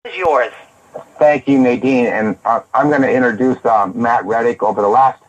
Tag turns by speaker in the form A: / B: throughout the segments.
A: Is yours.
B: Thank you, Nadine. And I'm going to introduce Matt Rettick. Over the last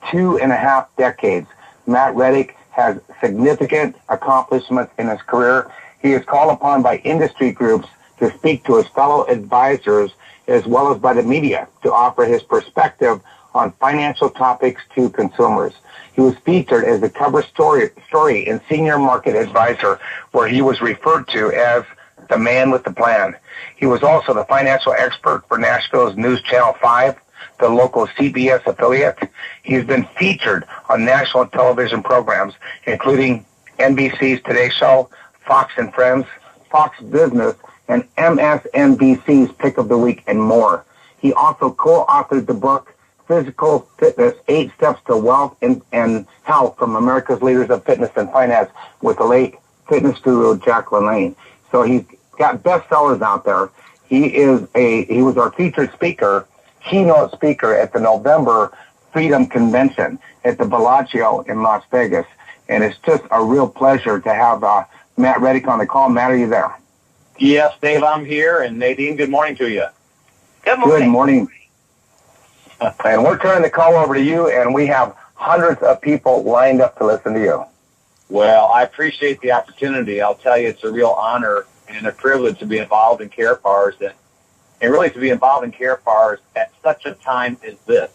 B: 2.5 decades, Matt Rettick has significant accomplishments in his career. He is called upon by industry groups to speak to his fellow advisors as well as by the media to offer his perspective on financial topics to consumers. He was featured as the cover story in Senior Market Advisor, where he was referred to as the man with the plan. He was also the financial expert for Nashville's News Channel 5, the local CBS affiliate. He's been featured on national television programs, including NBC's Today Show, Fox and Friends, Fox Business, and MSNBC's Pick of the Week, and more. He also co-authored the book Physical Fitness, 8 Steps to Wealth and Health from America's Leaders of Fitness and Finance with the late fitness guru Jack LaLanne. So he's got bestsellers out there. He was our featured speaker, keynote speaker at the November Freedom Convention at the Bellagio in Las Vegas. And it's just a real pleasure to have Matt Rettick on the call. Matt, are you there?
C: Yes, Dave, I'm here. And Nadine, good morning to you.
A: Good morning.
B: Good morning. And we're turning the call over to you, and we have hundreds of people lined up to listen to you.
C: Well, I appreciate the opportunity. I'll tell you, it's a real honor and a privilege to be involved in Karatbars, and really to be involved in Karatbars at such a time as this.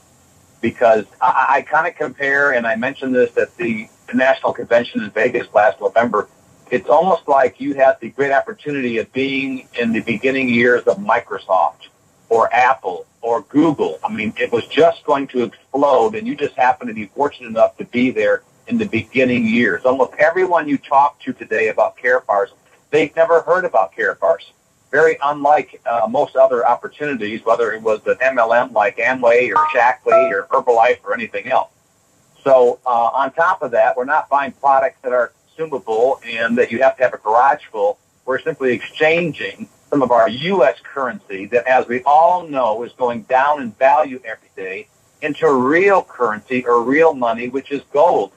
C: Because I kind of compare, and I mentioned this at the National Convention in Vegas last November, it's almost like you had the great opportunity of being in the beginning years of Microsoft or Apple or Google. I mean, it was just going to explode, and you just happened to be fortunate enough to be there in the beginning years. Almost everyone you talk to today about Karatbars, they've never heard about Karatbars. Very unlike most other opportunities, whether it was an MLM like Amway or Shackley or Herbalife or anything else. So on top of that, we're not buying products that are consumable and that you have to have a garage full. We're simply exchanging some of our U.S. currency that, as we all know, is going down in value every day into a real currency or real money, which is gold.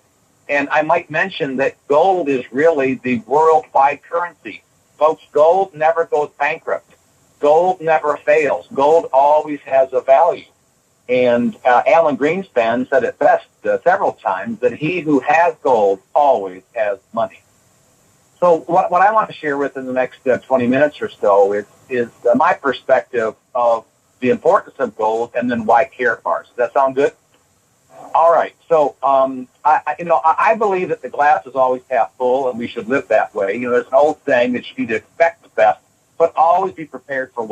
C: And I might mention that gold is really the worldwide currency. Folks, gold never goes bankrupt. Gold never fails. Gold always has a value. And Alan Greenspan said it best several times, that he who has gold always has money. So what I want to share with in the next 20 minutes or so is my perspective of the importance of gold and then why Karatbars. Does that sound good? All right. So I believe that the glass is always half full, and we should live that way. You know, there's an old saying that you need to expect the best, but always be prepared for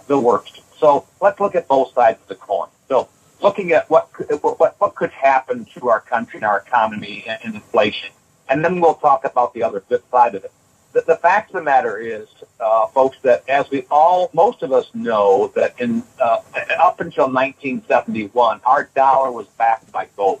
C: the worst. So let's look at both sides of the coin. So looking at what could happen to our country and our economy and inflation. And then we'll talk about the other flip side of it. The fact of the matter is, folks, that as most of us know, that up until 1971, our dollar was backed by gold.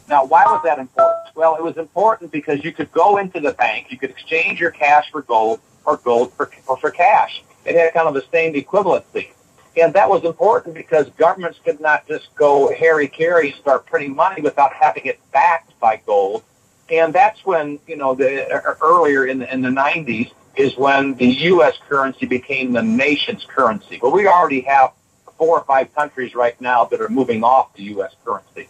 C: Now, why was that important? Well, it was important because you could go into the bank, you could exchange your cash for gold or gold for cash. It had kind of the same equivalency. And that was important because governments could not just go hairy-carry and start printing money without having it backed by gold. And that's when, earlier in the 90s is when the U.S. currency became the nation's currency. Well, we already have 4 or 5 countries right now that are moving off the U.S. currency.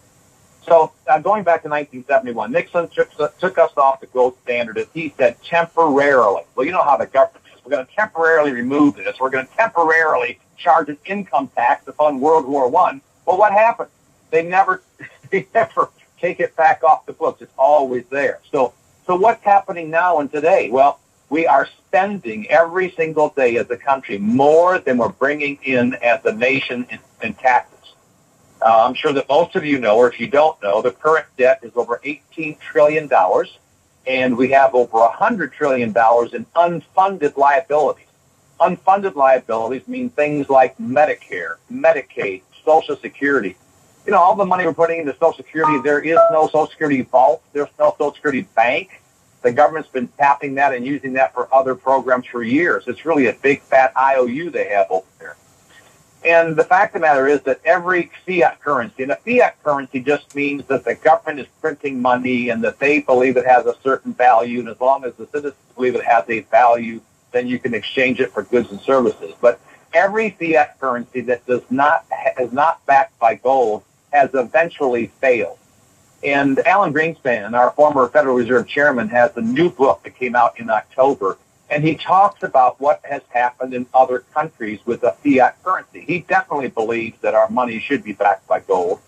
C: So going back to 1971, Nixon took us off the gold standard, as he said, temporarily. Well, you know how the government is. We're going to temporarily remove this. We're going to temporarily charge an income tax upon World War I. Well, what happened? They never take it back off the books. It's always there. So what's happening now and today? Well, we are spending every single day as a country more than we're bringing in as a nation in taxes. I'm sure that most of you know, or if you don't know, the current debt is over $18 trillion, and we have over $100 trillion in unfunded liabilities. Unfunded liabilities mean things like Medicare, Medicaid, Social Security. You know, all the money we're putting into Social Security, there is no Social Security vault. There's no Social Security bank. The government's been tapping that and using that for other programs for years. It's really a big, fat IOU they have over there. And the fact of the matter is that every fiat currency, and a fiat currency just means that the government is printing money and that they believe it has a certain value, and as long as the citizens believe it has a value, then you can exchange it for goods and services. But every fiat currency that is not backed by gold has eventually failed. And Alan Greenspan, our former Federal Reserve Chairman, has a new book that came out in October, and he talks about what has happened in other countries with a fiat currency. He definitely believes that our money should be backed by gold.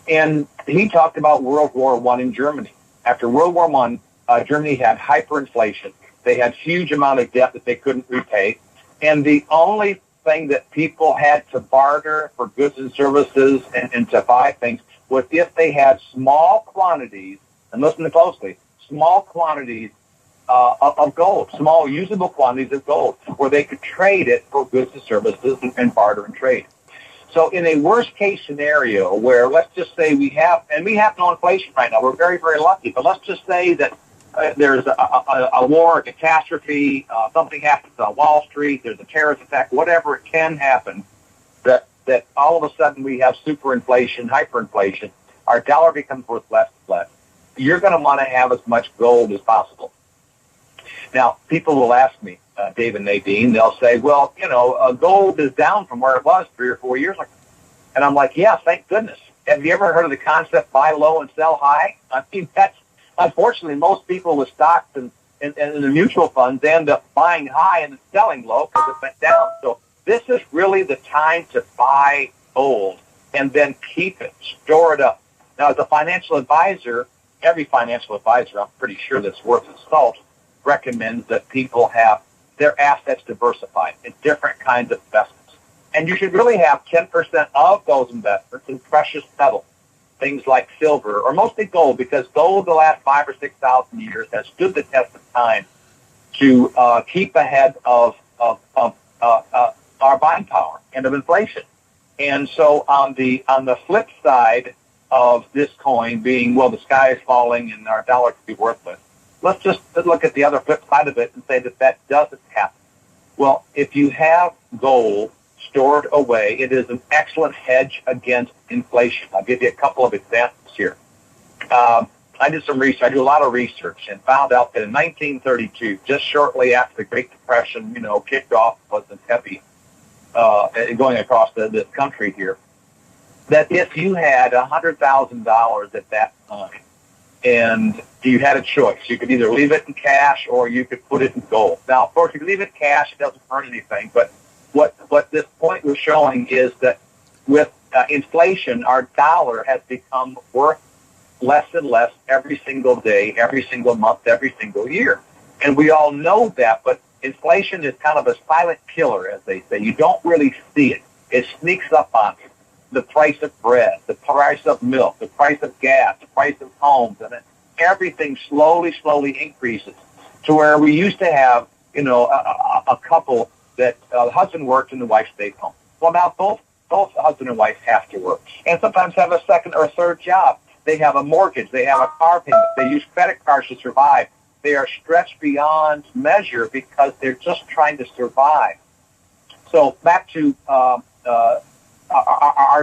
C: And he talked about World War I in Germany. After World War I, Germany had hyperinflation. They had huge amount of debt that they couldn't repay. And the only thing that people had to barter for goods and services and to buy things was if they had small quantities, and listen closely, small quantities of gold, small usable quantities of gold, where they could trade it for goods and services and barter and trade. So in a worst-case scenario where, let's just say we have no inflation right now, we're very, very lucky, but let's just say that there's a war, a catastrophe, something happens on Wall Street, there's a terrorist attack, whatever it can happen, that all of a sudden we have superinflation, hyperinflation, our dollar becomes worth less and less. You're going to want to have as much gold as possible. Now, people will ask me, Dave and Nadine, they'll say, well, gold is down from where it was 3 or 4 years ago. And I'm like, yeah, thank goodness. Have you ever heard of the concept buy low and sell high? I mean, that's, unfortunately, most people with stocks and the mutual funds end up buying high and selling low because it went down. So this is really the time to buy gold and then keep it, store it up. Now, as a financial advisor, every financial advisor, I'm pretty sure that's worth its salt, recommends that people have their assets diversified in different kinds of investments. And you should really have 10% of those investments in precious metals, things like silver, or mostly gold, because gold the last 5,000 or 6,000 years has stood the test of time to keep ahead of our buying power and of inflation. And so on the flip side of this coin being, well, the sky is falling and our dollar could be worthless, let's just look at the other flip side of it and say that doesn't happen. Well, if you have gold stored away, it is an excellent hedge against inflation. I'll give you a couple of examples here. I did some research. I do a lot of research and found out that in 1932, just shortly after the Great Depression, kicked off, wasn't heavy, going across this country here, that if you had $100,000 at that time, and you had a choice, you could either leave it in cash or you could put it in gold. Now, of course, you could leave it in cash; it doesn't hurt anything. But what this point was showing is that with inflation, our dollar has become worth less and less every single day, every single month, every single year. And we all know that, but inflation is kind of a silent killer, as they say. You don't really see it. It sneaks up on you. The price of bread, the price of milk, the price of gas, the price of homes, and everything slowly increases to where we used to have, a couple that the husband worked and the wife stayed home. Well, now both husband and wife have to work, and sometimes have a second or a third job. They have a mortgage, they have a car payment, they use credit cards to survive. They are stretched beyond measure because they're just trying to survive. So back to our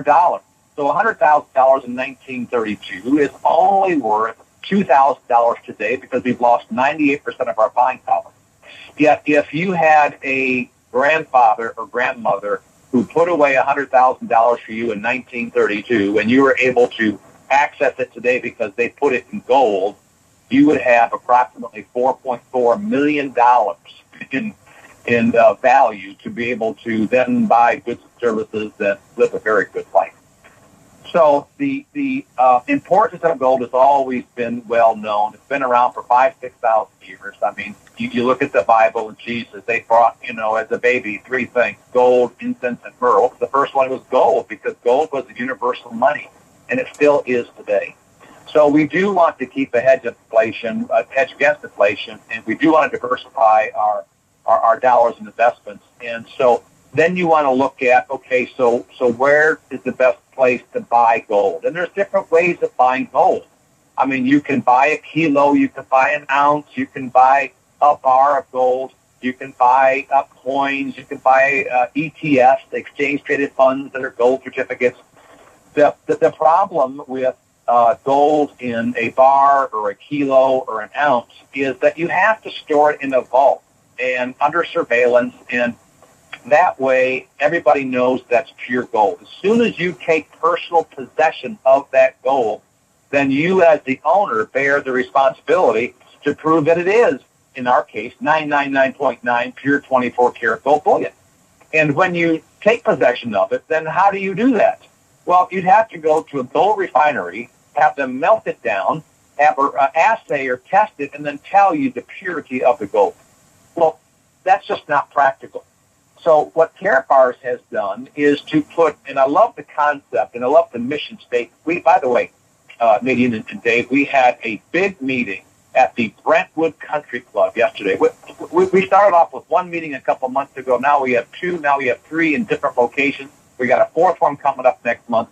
C: dollar. So $100,000 in 1932 is only worth $2,000 today because we've lost 98% of our buying power. Yet if you had a grandfather or grandmother who put away $100,000 for you in 1932 and you were able to access it today because they put it in gold, you would have approximately $4.4 million in value to be able to then buy goods and services that live a very good life. So the importance of gold has always been well known. It's been around for 5,000 to 6,000 years. I mean, you look at the Bible and Jesus, they brought, as a baby, 3 things: gold, incense, and myrrh. The first one was gold because gold was the universal money, and it still is today. So we do want to keep a hedge of inflation, a hedge against inflation, and we do want to diversify our dollars and investments. And so then you want to look at, okay, so where is the best place to buy gold? And there's different ways of buying gold. I mean, you can buy a kilo, you can buy an ounce, you can buy a bar of gold, you can buy coins, you can buy ETFs, exchange-traded funds that are gold certificates. The problem with gold in a bar or a kilo or an ounce is that you have to store it in a vault and under surveillance, and That way, everybody knows that's pure gold. As soon as you take personal possession of that gold, then you as the owner bear the responsibility to prove that it is, in our case, 999.9 pure 24-karat gold bullion. And when you take possession of it, then how do you do that? Well, you'd have to go to a gold refinery, have them melt it down, have an assay or test it, and then tell you the purity of the gold. Well, that's just not practical. So what Karatbars has done is to put, and I love the concept, and I love the mission statement. By the way, Nadine and Dave, we had a big meeting at the Brentwood Country Club yesterday. We started off with one meeting a couple months ago. Now we have two. Now we have three in different locations. We got a fourth one coming up next month.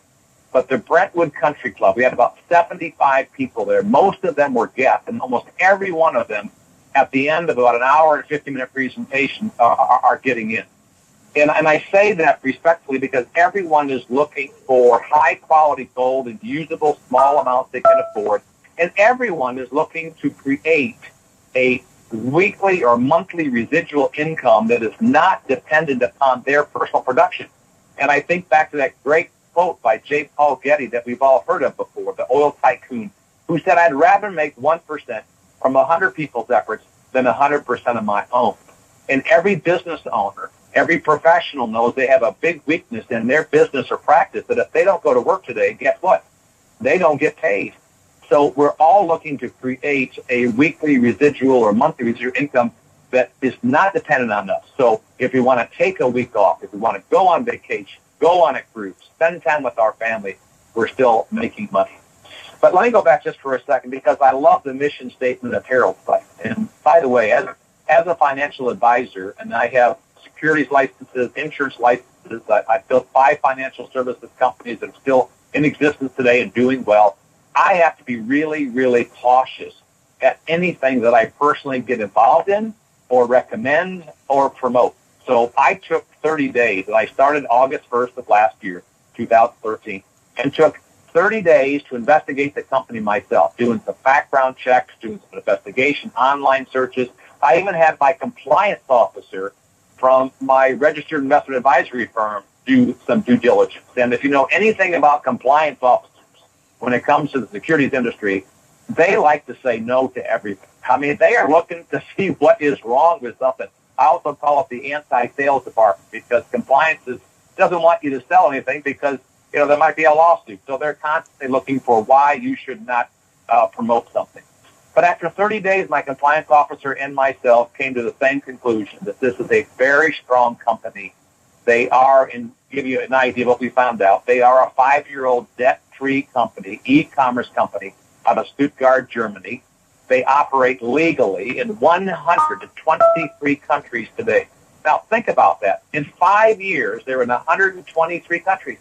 C: But the Brentwood Country Club, we had about 75 people there. Most of them were guests, and almost every one of them, at the end of about an hour and 50-minute presentation, are getting in. And I say that respectfully because everyone is looking for high-quality gold in usable small amounts they can afford. And everyone is looking to create a weekly or monthly residual income that is not dependent upon their personal production. And I think back to that great quote by J. Paul Getty that we've all heard of before, the oil tycoon, who said, I'd rather make 1% from 100 people's efforts than 100% of my own. And every business owner, every professional knows they have a big weakness in their business or practice that if they don't go to work today, guess what? They don't get paid. So we're all looking to create a weekly residual or monthly residual income that is not dependent on us. So if we want to take a week off, if we want to go on vacation, go on a cruise, spend time with our family, we're still making money. But let me go back just for a second because I love the mission statement of Herald Site. And by the way, as a financial advisor, and I have securities licenses, insurance licenses, I've built 5 financial services companies that are still in existence today and doing well. I have to be really, really cautious at anything that I personally get involved in or recommend or promote. So I took 30 days, and I started August 1st of last year, 2013, and took 30 days to investigate the company myself, doing some background checks, doing some investigation, online searches. I even had my compliance officer from my registered investment advisory firm do some due diligence. And if you know anything about compliance officers, when it comes to the securities industry, they like to say no to everything. I mean, they are looking to see what is wrong with something. I also call it the anti-sales department because compliance doesn't want you to sell anything because, there might be a lawsuit. So they're constantly looking for why you should not promote something. But after 30 days, my compliance officer and myself came to the same conclusion that this is a very strong company. They are, and give you an idea of what we found out, they are a 5-year-old debt-free company, e-commerce company out of Stuttgart, Germany. They operate legally in 123 countries today. Now, think about that. In 5 years, they're in 123 countries.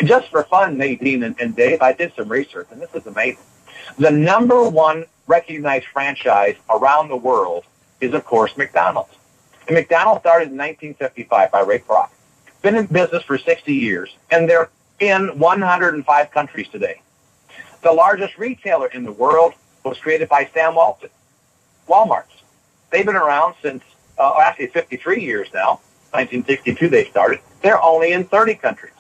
C: Just for fun, Nadine and Dave, I did some research, and this is amazing. The number one recognized franchise around the world is, of course, McDonald's. And McDonald's started in 1955 by Ray Kroc. Been in business for 60 years, and they're in 105 countries today. The largest retailer in the world was created by Sam Walton, Walmart's. They've been around since, actually 53 years now. 1962 they started. They're only in 30 countries.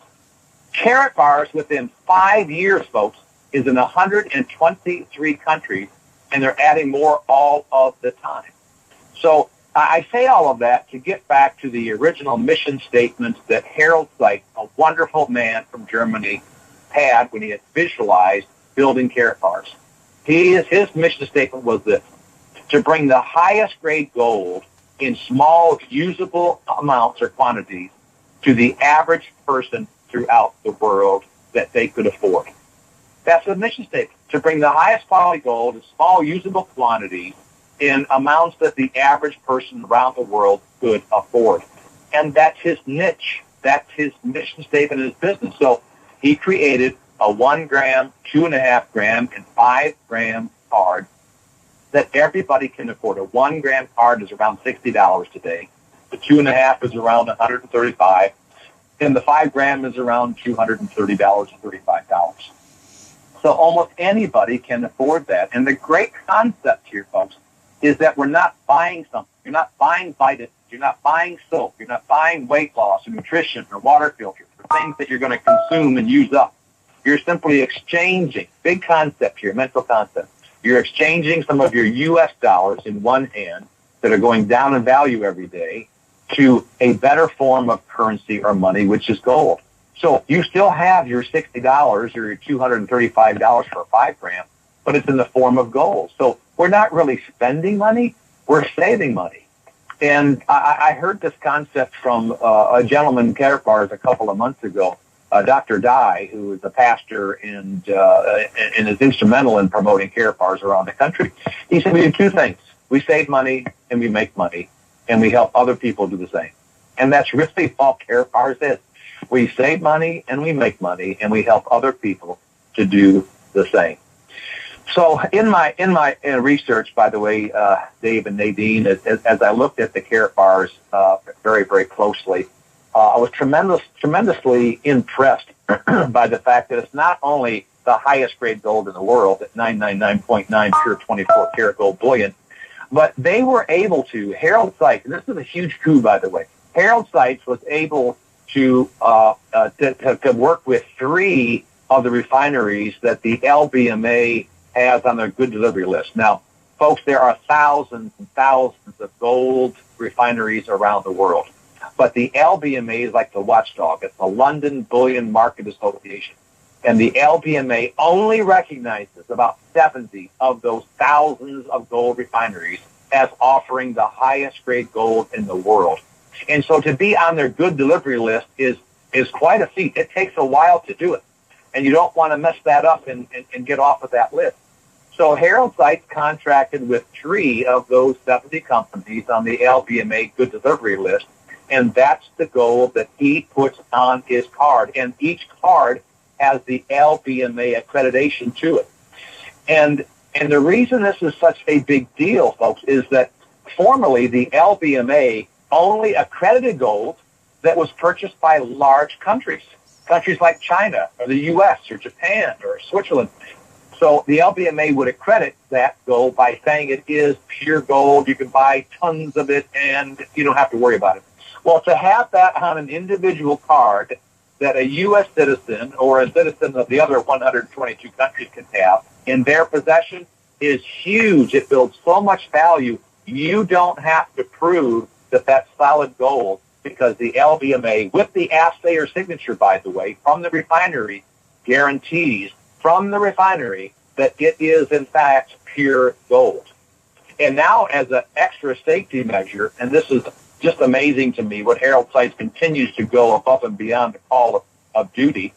C: Karatbars, within 5 years, folks, is in 123 countries, and they're adding more all of the time. So I say all of that to get back to the original mission statements that Harold Seit, a wonderful man from Germany, had when he had visualized building Karatbars. His mission statement was this: to bring the highest grade gold in small, usable amounts or quantities to the average person throughout the world that they could afford. That's the mission statement, to bring the highest quality gold in small, usable quantities in amounts that the average person around the world could afford. And that's his niche. That's his mission statement in his business. So he created a 1 gram, 2.5 gram, and 5 gram card that everybody can afford. A 1 gram card is around $60 today. The 2.5 is around $135, and the 5 gram is around $230 and $35. So almost anybody can afford that. And the great concept here, folks, is that we're not buying something. You're not buying You're not buying soap. You're not buying weight loss or nutrition or water filters or things that you're going to consume and use up. You're simply exchanging, big concept here, mental concept. You're exchanging some of your U.S. dollars in one hand that are going down in value every day to a better form of currency or money, which is gold. So you still have your $60 or your $235 for a 5 gram, but it's in the form of gold. So we're not really spending money, we're saving money. And I heard this concept from a gentleman in Karatbars a couple of months ago, Dr. Dye, who is a pastor and is instrumental in promoting Karatbars around the country. He said we do two things. We save money and we make money, and we help other people do the same. And that's really all Karatbars is. We save money and we make money, and we help other people to do the same. So in my research, by the way, Dave and Nadine, as I looked at the Karatbars very, very closely, I was tremendously impressed by the fact that it's not only the highest grade gold in the world at 999.9 pure 24 karat gold bullion, but they were able to, Harold Seitz, and this is a huge coup, by the way, Harold Seitz was able to work with 3 of the refineries that the LBMA has on their good delivery list. Now, folks, there are thousands and thousands of gold refineries around the world. But the LBMA is like the watchdog. It's the London Bullion Market Association. And the LBMA only recognizes about 70 of those thousands of gold refineries as offering the highest grade gold in the world. And so to be on their good delivery list is quite a feat. It takes a while to do it. And you don't want to mess that up and get off of that list. So Harold Seitz contracted with 3 of those 70 companies on the LBMA good delivery list. And that's the gold that he puts on his card. And each card has the LBMA accreditation to it. And the reason this is such a big deal, folks, is that formerly the LBMA only accredited gold that was purchased by large countries like China or the U.S. or Japan or Switzerland. So the LBMA would accredit that gold by saying it is pure gold. You can buy tons of it and you don't have to worry about it. Well, to have that on an individual card that a U.S. citizen or a citizen of the other 122 countries can have in their possession is huge. It builds so much value. You don't have to prove that that's solid gold because the LBMA, with the assayer signature, by the way, from the refinery, guarantees from the refinery that it is, in fact, pure gold. And now, as an extra safety measure, and this is just amazing to me, what Harold Seitz continues to go above and beyond the call of duty,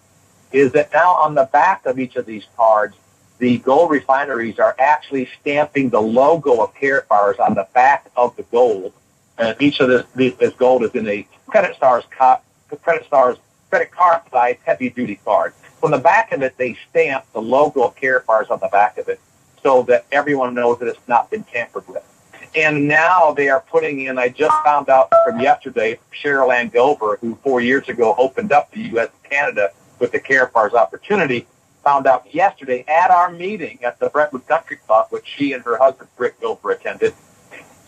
C: is that now on the back of each of these cards, the gold refineries are actually stamping the logo of Karatbars on the back of the gold. And each of this gold is in a credit card size heavy-duty card. So on the back of it, they stamp the logo of Karatbars on the back of it so that everyone knows that it's not been tampered with. And now they are putting in, I just found out from yesterday, Cheryl Ann Gilbert, who 4 years ago opened up the U.S. and Canada with the Karatbars opportunity, found out yesterday at our meeting at the Brentwood Country Club, which she and her husband, Rick Gilbert, attended,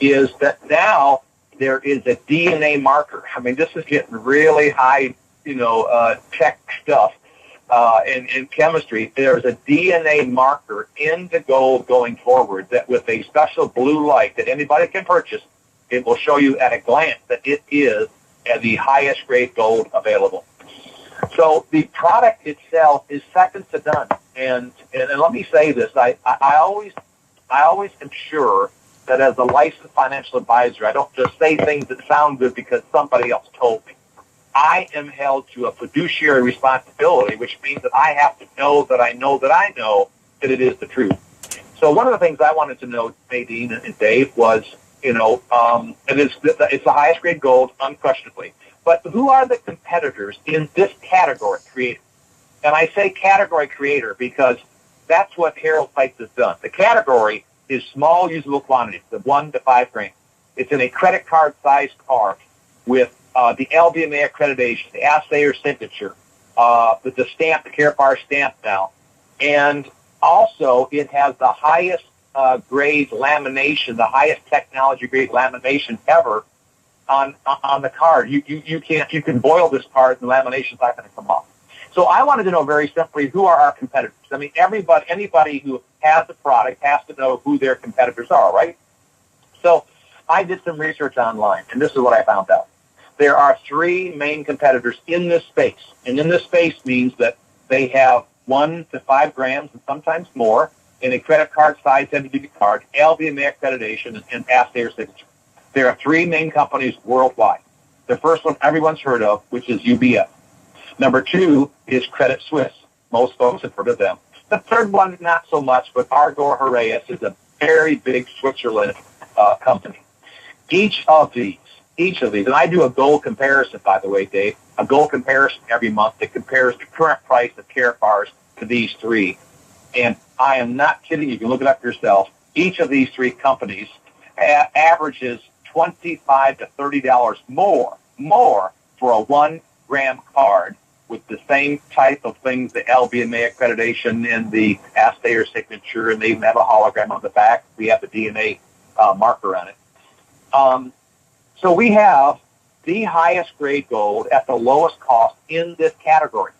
C: is that now there is a DNA marker. I mean, this is getting really high, tech stuff. In chemistry, there's a DNA marker in the gold going forward that with a special blue light that anybody can purchase, it will show you at a glance that it is the highest grade gold available. So the product itself is second to none. And let me say this, I always am sure that as a licensed financial advisor, I don't just say things that sound good because somebody else told me. I am held to a fiduciary responsibility, which means that I have to know that I know that I know that it is the truth. So one of the things I wanted to know, Nadine and Dave, was, and it's the highest grade gold, unquestionably. But who are the competitors in this category creator? And I say category creator because that's what Harold Seitz has done. The category is small usable quantities, the 1 to 5 grams. It's in a credit card sized card with the LBMA accreditation, the assayer signature, the stamp, the Karatbars stamp now. And also it has the highest grade lamination, the highest technology grade lamination ever on the card. You can boil this card and the lamination's not going to come off. So I wanted to know very simply, who are our competitors? I mean, anybody who has a product has to know who their competitors are, right? So I did some research online, and this is what I found out. There are 3 main competitors in this space, and in this space means that they have 1 to 5 grams and sometimes more in a credit card size heavy-duty card, LBMA accreditation, and pass-their signature. There are 3 main companies worldwide. The first one everyone's heard of, which is UBS. Number 2 is Credit Suisse. Most folks have heard of them. The third one, not so much, but Argor Horaeus is a very big Switzerland company. Each of these, and I do a gold comparison, by the way, Dave, a gold comparison every month that compares the current price of Karatbars to these 3. And I am not kidding. You can look it up yourself. Each of these 3 companies averages $25 to $30 more for a 1-gram card with the same type of things, the LBMA accreditation and the pass-their signature, and they even have a hologram on the back. We have the DNA marker on it. So we have the highest grade gold at the lowest cost in this category.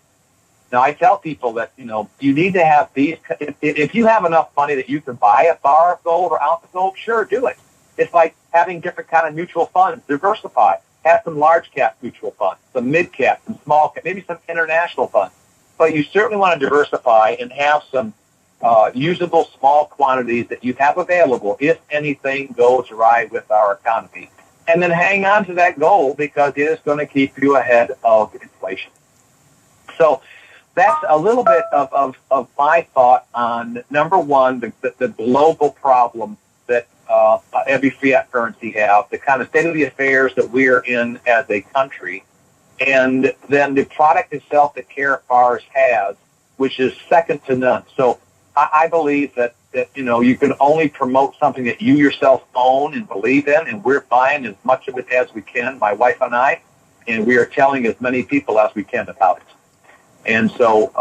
C: Now, I tell people that, you need to have these. If you have enough money that you can buy a bar of gold or ounce of gold, sure, do it. It's like having different kind of mutual funds. Diversify. Have some large cap mutual funds, some mid cap, some small cap, maybe some international funds. But you certainly want to diversify and have some usable small quantities that you have available if anything goes awry with our economy. And then hang on to that gold because it is going to keep you ahead of inflation. So that's a little bit of my thought on, number one, the global problem that every fiat currency have, the kind of state of the affairs that we're in as a country, and then the product itself that Karatbars has, which is second to none. So I believe that you can only promote something that you yourself own and believe in, and we're buying as much of it as we can, my wife and I, and we are telling as many people as we can about it. And so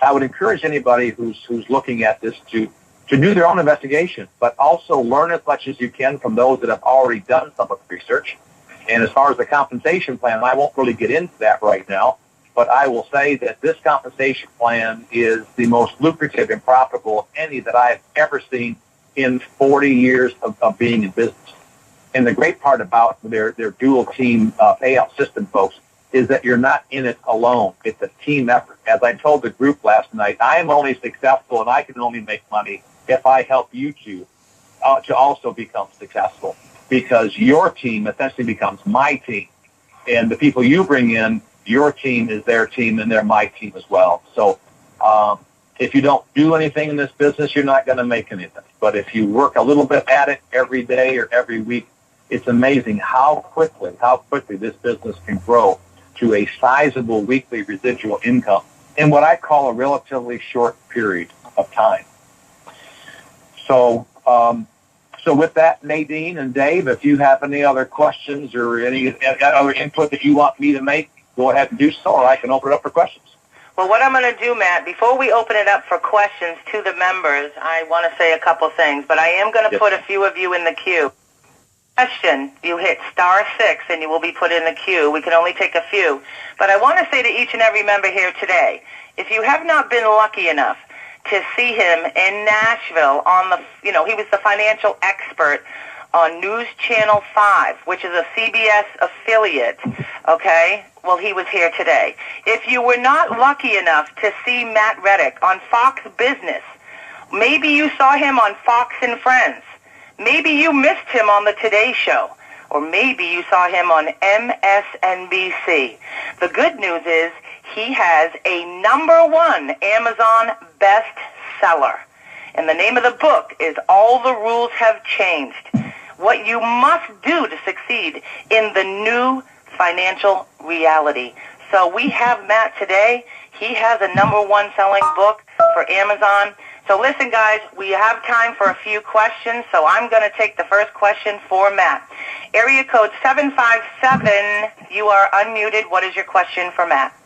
C: I would encourage anybody who's looking at this to do their own investigation, but also learn as much as you can from those that have already done some of the research. And as far as the compensation plan, I won't really get into that right now, but I will say that this compensation plan is the most lucrative and profitable of any that I've ever seen in 40 years of being in business. And the great part about their dual team payout system, folks, is that you're not in it alone. It's a team effort. As I told the group last night, I am only successful and I can only make money if I help you to also become successful, because your team essentially becomes my team. And the people you bring in, your team is their team and they're my team as well. So if you don't do anything in this business, you're not going to make anything. But if you work a little bit at it every day or every week, it's amazing how quickly this business can grow to a sizable weekly residual income in what I call a relatively short period of time. So with that, Nadine and Dave, if you have any other questions or any other input that you want me to make, go ahead and do so, or I can open it up for questions.
A: Well, what I'm going to do, Matt, before we open it up for questions to the members, I want to say a couple things, but I am going to put a few of you in the queue. Question, you hit *6 and you will be put in the queue. We can only take a few. But I want to say to each and every member here today, if you have not been lucky enough to see him in Nashville on the, he was the financial expert on News Channel 5, which is a CBS affiliate, okay? Well, he was here today. If you were not lucky enough to see Matt Rettick on Fox Business, maybe you saw him on Fox and Friends. Maybe you missed him on the Today Show, or maybe you saw him on MSNBC. The good news is he has a #1 Amazon bestseller, and the name of the book is All the Rules Have Changed: What You Must Do to Succeed in the New Financial Reality. So we have Matt today. He has a #1 selling book for Amazon. So listen, guys, we have time for a few questions, so I'm going to take the first question for Matt. Area code 757, you are unmuted. What is your question for Matt?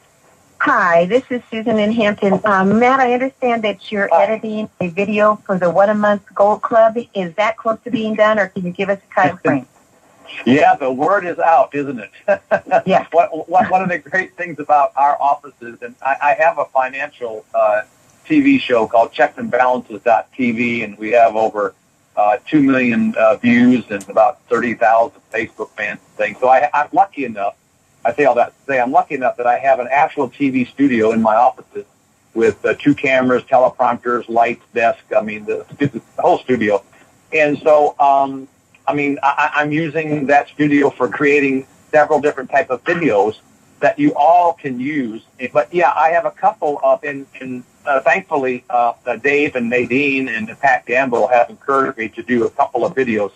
D: Hi, this is Susan in Hampton. Matt, I understand that you're editing a video for the 1 a Month Gold Club. Is that close to being done, or can you give us a time frame?
C: Yeah, the word is out, isn't it?
D: Yeah.
C: One of the great things about our offices, and I have a financial TV show called checksandbalances.tv, and we have over 2 million views and about 30,000 Facebook fans and things. So I'm lucky enough, I say all that to say I'm lucky enough that I have an actual TV studio in my offices with 2 cameras, teleprompters, lights, desk, the whole studio. And so, I'm using that studio for creating several different type of videos that you all can use. But yeah, I have a couple of, thankfully, Dave and Nadine and Pat Gamble have encouraged me to do a couple of videos.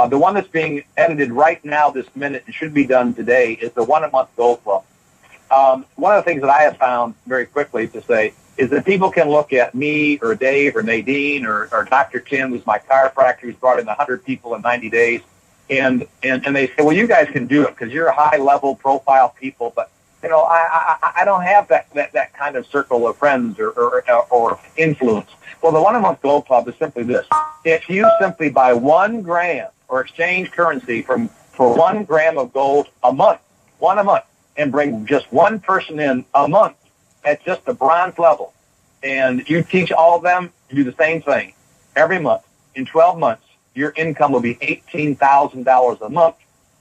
C: The one that's being edited right now this minute and should be done today is the 1 a month Gold Club. One of the things that I have found very quickly to say is that people can look at me or Dave or Nadine or Dr. Tim, who's my chiropractor, who's brought in 100 people in 90 days, and they say, well, you guys can do it because you're high-level profile people, but, I don't have that kind of circle of friends or influence. Well, the 1 a month Gold Club is simply this. If you simply buy 1 gram or exchange currency for 1 gram of gold a month, and bring just one person in a month at just the bronze level, and you teach all of them to do the same thing every month, in 12 months, your income will be $18,000 a month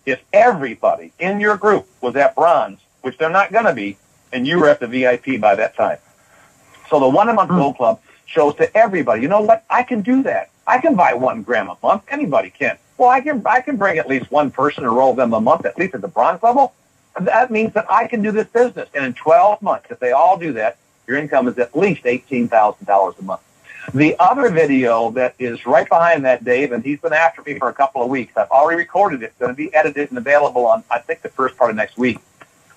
C: if everybody in your group was at bronze, which they're not going to be, and you were at the VIP by that time. So the 1 a month Gold Club shows to everybody, you know what, I can do that. I can buy 1 gram a month. Anybody can. Well, I can bring at least one person and roll them a month, at least at the bronze level. That means that I can do this business. And in 12 months, if they all do that, your income is at least $18,000 a month. The other video that is right behind that, Dave, and he's been after me for a couple of weeks. I've already recorded it. It's going to be edited and available on, I think, the first part of next week,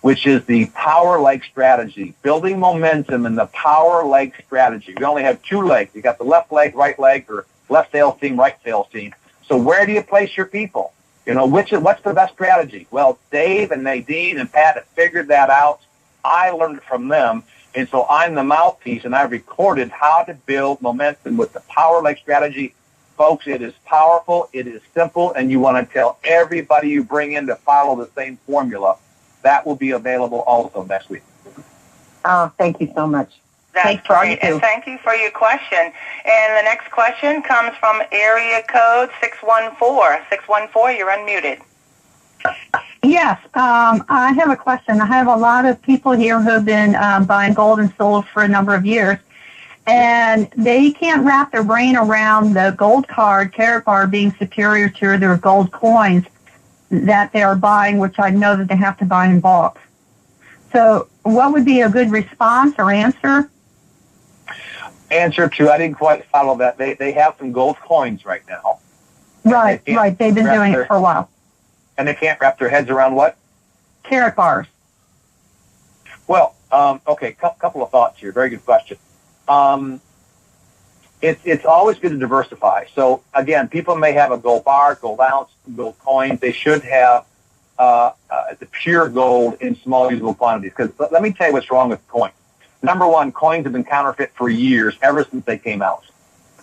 C: which is the power leg strategy, building momentum in the power leg strategy. We only have 2 legs. You got the left leg, right leg, or left sales team, right sales team. So where do you place your people? What's the best strategy? Well, Dave and Nadine and Pat have figured that out. I learned from them, and so I'm the mouthpiece, and I've recorded how to build momentum with the power leg strategy. Folks, it is powerful, it is simple, and you want to tell everybody you bring in to follow the same formula. That will be available also next week.
D: Oh, thank you so much.
A: That's great, and thank you for your question. And the next question comes from area code 614. 614, you're unmuted.
E: Yes, I have a question. I have a lot of people here who have been buying gold and silver for a number of years, and they can't wrap their brain around the gold card, Karatbar, being superior to their gold coins that they are buying, which I know that they have to buy in bulk. So what would be a good response or answer?
C: Answer to, I didn't quite follow that. They have some gold coins right now.
E: Right. They've been doing it for a while.
C: And they can't wrap their heads around what?
E: Karatbars.
C: Well, okay, couple of thoughts here. Very good question. It's always good to diversify. So, again, people may have a gold bar, gold ounce, gold coin. They should have the pure gold in small usable quantities. Because let me tell you what's wrong with coins. Number one, coins have been counterfeit for years, ever since they came out.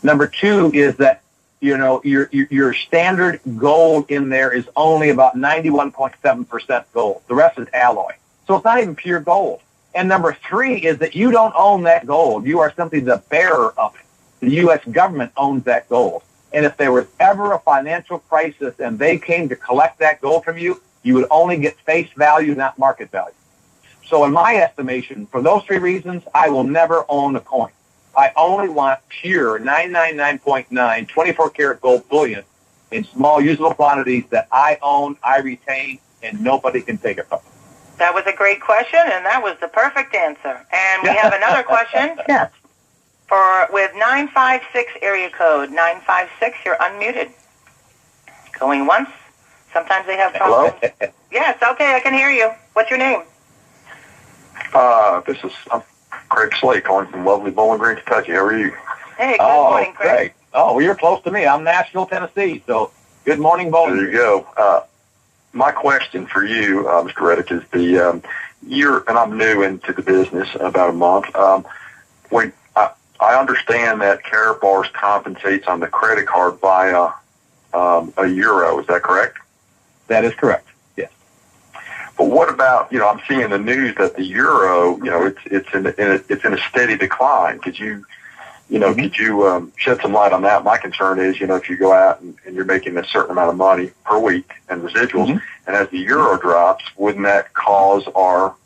C: Number two is that, your standard gold in there is only about 91.7% gold. The rest is alloy. So it's not even pure gold. And number three is that you don't own that gold. You are simply the bearer of it. The U.S. government owns that gold. And if there was ever a financial crisis and they came to collect that gold from you, you would only get face value, not market value. So in my estimation, for those 3 reasons, I will never own a coin. I only want pure 999.9 24-karat gold bullion in small usable quantities that I own, I retain, and nobody can take it from me.
A: That was a great question, and that was the perfect answer. And we have another question.
E: Yes.
A: With 956 area code. 956, you're unmuted. Going once. Sometimes they have problems.
C: Hello?
A: Yes, okay, I can hear you. What's your name?
F: I'm Craig Slade calling from lovely Bowling Green, Kentucky. How are you?
A: Hey, good morning, Craig.
C: Great. Oh, well, you're close to me. I'm Nashville, Tennessee, so good morning, Bowling Green.
F: There you go. My question for you, Mr. Rettick, is and I'm new into the business, about a month. When I understand that Karatbars compensates on the credit card via a euro. Is that correct?
C: That is correct. Yes.
F: But what about, I'm seeing the news that the euro, it's in a steady decline. Could you, could you shed some light on that? My concern is, if you go out and you're making a certain amount of money per week and residuals, and as the euro drops, wouldn't that cause our,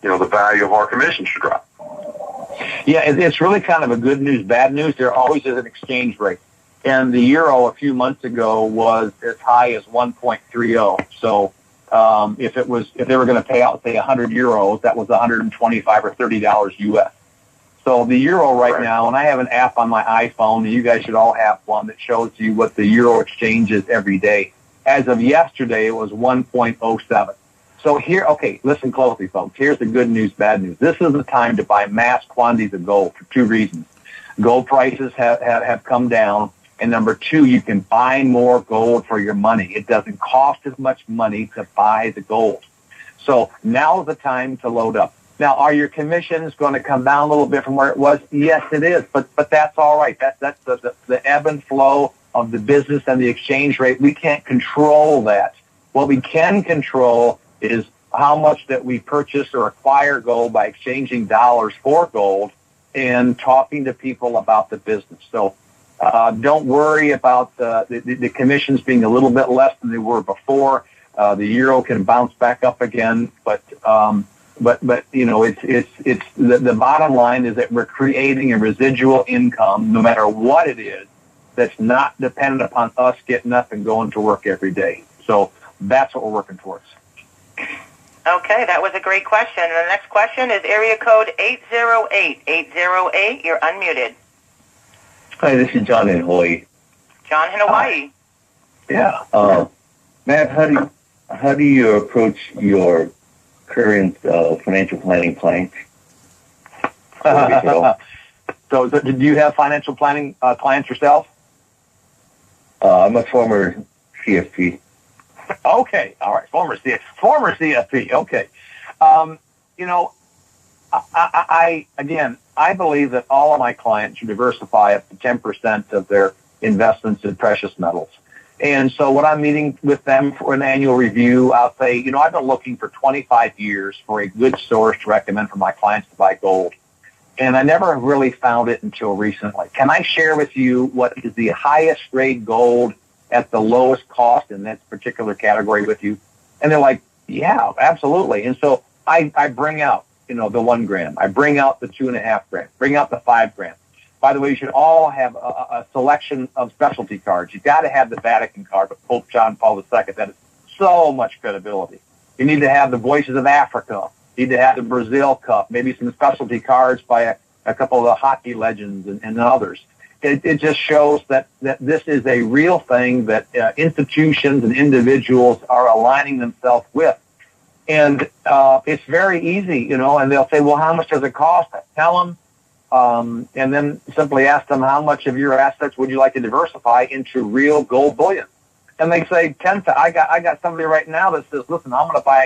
F: the value of our commissions to drop?
C: Yeah, it's really kind of a good news, bad news. There always is an exchange rate. And the euro a few months ago was as high as 1.30. So if they were going to pay out, say, 100 euros, that was 125 or $30 US. So the euro right now, and I have an app on my iPhone, and you guys should all have one that shows you what the euro exchange is every day. As of yesterday, it was 1.07. So here, okay, listen closely, folks. Here's the good news, bad news. This is the time to buy mass quantities of gold for two reasons. Gold prices have come down, and number two, you can buy more gold for your money. It doesn't cost as much money to buy the gold. So now is the time to load up. Now, are your commissions going to come down a little bit from where it was? Yes, it is, but that's all right. That's the ebb and flow of the business and the exchange rate. We can't control that. What we can control is how much that we purchase or acquire gold by exchanging dollars for gold and talking to people about the business. So don't worry about the commissions being a little bit less than they were before. The euro can bounce back up again, but it's the bottom line is that we're creating a residual income, no matter what it is, that's not dependent upon us getting up and going to work every day. So that's what we're working towards.
A: Okay, that was a great question. And the next question is area code 808. 808, you're unmuted.
G: Hi, this is John in Hawaii.
A: John in Hawaii.
G: Yeah. Matt, how do you approach your current financial planning clients?
C: So do you have financial planning clients yourself?
G: I'm a former CFP.
C: Okay, all right, former CFP. Okay, I believe that all of my clients should diversify up to 10% of their investments in precious metals. And so when I'm meeting with them for an annual review, I'll say, I've been looking for 25 years for a good source to recommend for my clients to buy gold. And I never really found it until recently. Can I share with you what is the highest grade gold at the lowest cost in that particular category with you? And they're like, yeah, absolutely. And so I bring out, the 1 gram. I bring out the 2.5 gram, bring out the 5 gram. By the way, you should all have a selection of specialty cards. You've got to have the Vatican card with Pope John Paul II. That is so much credibility. You need to have the Voices of Africa. You need to have the Brazil Cup, maybe some specialty cards by a couple of the hockey legends and others. It just shows that this is a real thing that institutions and individuals are aligning themselves with. And it's very easy, and they'll say, well, how much does it cost? I tell them, and then simply ask them, how much of your assets would you like to diversify into real gold bullion? And they say, I got somebody right now that says, listen, I'm going to buy